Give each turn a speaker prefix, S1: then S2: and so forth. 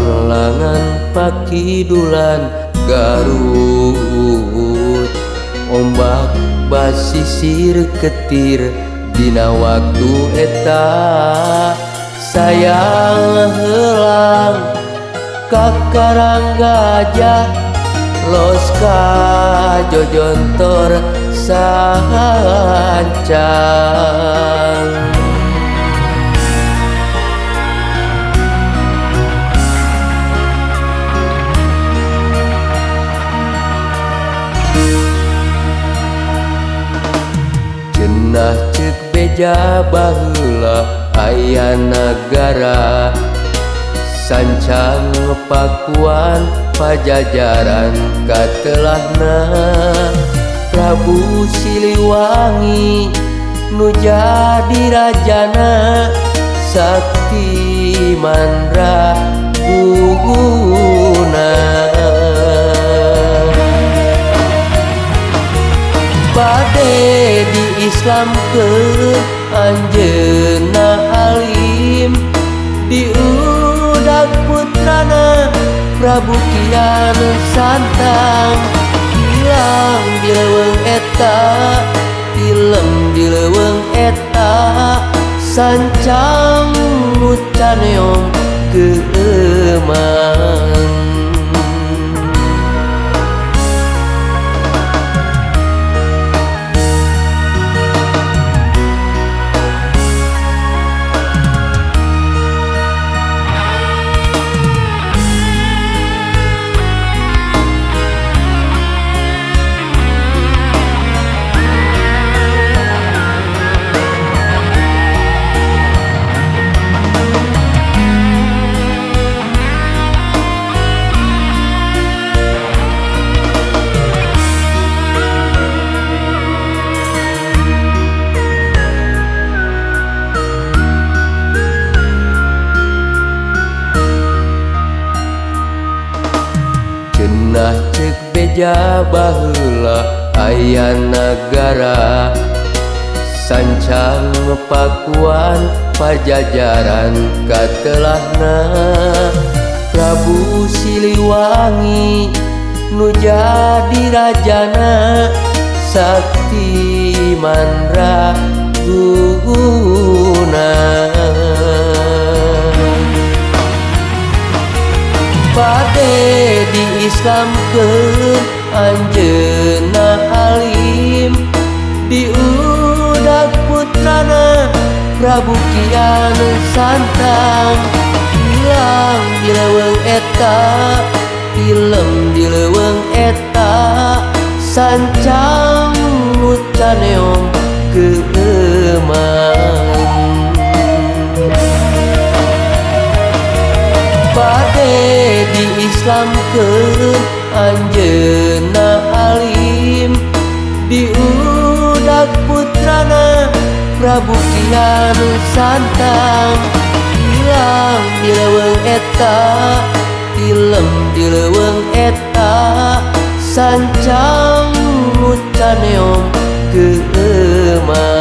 S1: Panglangan pakidulan Garut, ombak basisir ketir dina waktu eta. Sayang helang ka Karang Gajah, los ka Jojontor sancang. Cenah ceuk beja baheula aya nagara, sancang pakuan Pajajaran katelahna. Prabu Siliwangi nu jadi rajana, sakti mandra guguna. Bade di Islam ke anjeunna alim, diudag putrana Prabu Kian Santang. Hilang di leuweung eta, tilem di leuweung eta, sancang nu caneong keueman. Cenah ceuk beja baheula aya nagara, sancang pakuan Pajajaran katelahna. Prabu Siliwangi nu jadi rajana, sakti mandra guguna. Bade di Islam ke anjeunna alim, diudag putrana Prabu Kian Santang. Hilang di leuweung eta, tilem di leuweung eta, sancang nu caneong keueman. Bade di Islam ke anjeunna alim, diudag putrana Prabu Kian Santang. Hilang di leuweung eta, tilem di leuweung eta, sancang nu caneong keueman.